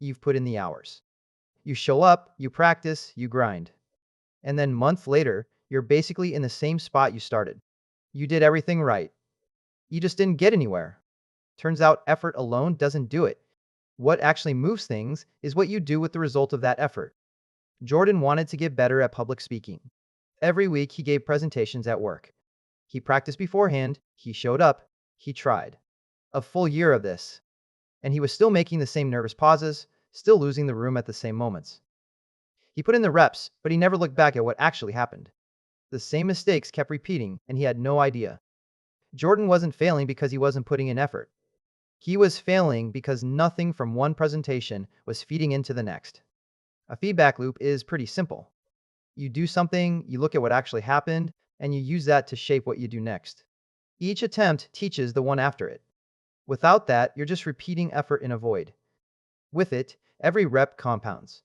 you've put in the hours. You show up, you practice, you grind. And then month later, you're basically in the same spot you started. You did everything right. You just didn't get anywhere. Turns out effort alone doesn't do it. What actually moves things is what you do with the result of that effort. Jordan wanted to get better at public speaking. Every week he gave presentations at work. He practiced beforehand, he showed up, he tried. A full year of this. And he was still making the same nervous pauses, still losing the room at the same moments. He put in the reps, but he never looked back at what actually happened. The same mistakes kept repeating, and he had no idea. Jordan wasn't failing because he wasn't putting in effort. He was failing because nothing from one presentation was feeding into the next. A feedback loop is pretty simple. You do something, you look at what actually happened, and you use that to shape what you do next. Each attempt teaches the one after it. Without that, you're just repeating effort in a void. With it, every rep compounds.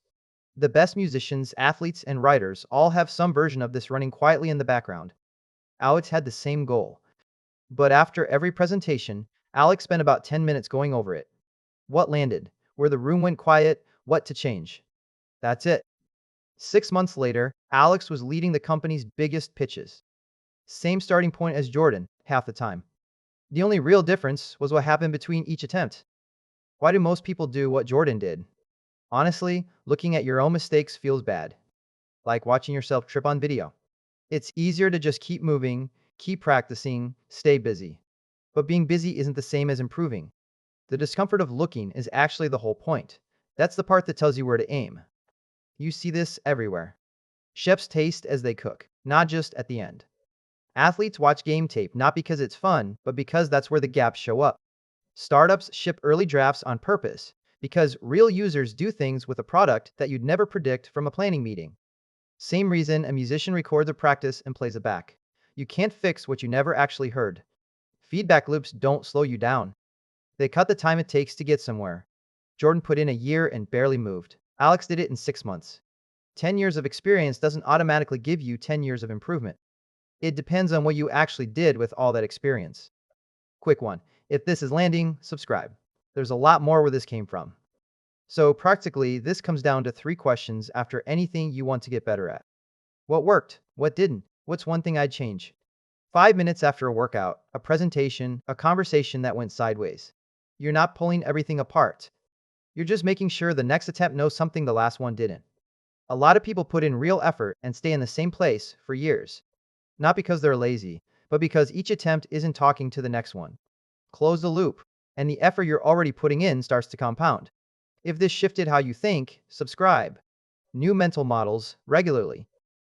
The best musicians, athletes, and writers all have some version of this running quietly in the background. Alex had the same goal. But after every presentation, Alex spent about 10 minutes going over it. What landed, where the room went quiet, what to change. That's it. 6 months later, Alex was leading the company's biggest pitches. Same starting point as Jordan, half the time. The only real difference was what happened between each attempt. Why do most people do what Jordan did? Honestly, looking at your own mistakes feels bad. Like watching yourself trip on video. It's easier to just keep moving, keep practicing, stay busy. But being busy isn't the same as improving. The discomfort of looking is actually the whole point. That's the part that tells you where to aim. You see this everywhere. Chefs taste as they cook, not just at the end. Athletes watch game tape not because it's fun, but because that's where the gaps show up. Startups ship early drafts on purpose because real users do things with a product that you'd never predict from a planning meeting. Same reason a musician records a practice and plays it back. You can't fix what you never actually heard. Feedback loops don't slow you down. They cut the time it takes to get somewhere. Jordan put in a year and barely moved. Alex did it in 6 months. 10 years of experience doesn't automatically give you 10 years of improvement. It depends on what you actually did with all that experience. Quick one. If this is landing, subscribe. There's a lot more where this came from. So practically, this comes down to 3 questions after anything you want to get better at. What worked? What didn't? What's one thing I'd change? 5 minutes after a workout, a presentation, a conversation that went sideways. You're not pulling everything apart. You're just making sure the next attempt knows something the last one didn't. A lot of people put in real effort and stay in the same place for years. Not because they're lazy, but because each attempt isn't talking to the next one. Close the loop, and the effort you're already putting in starts to compound. If this shifted how you think, subscribe. New mental models regularly.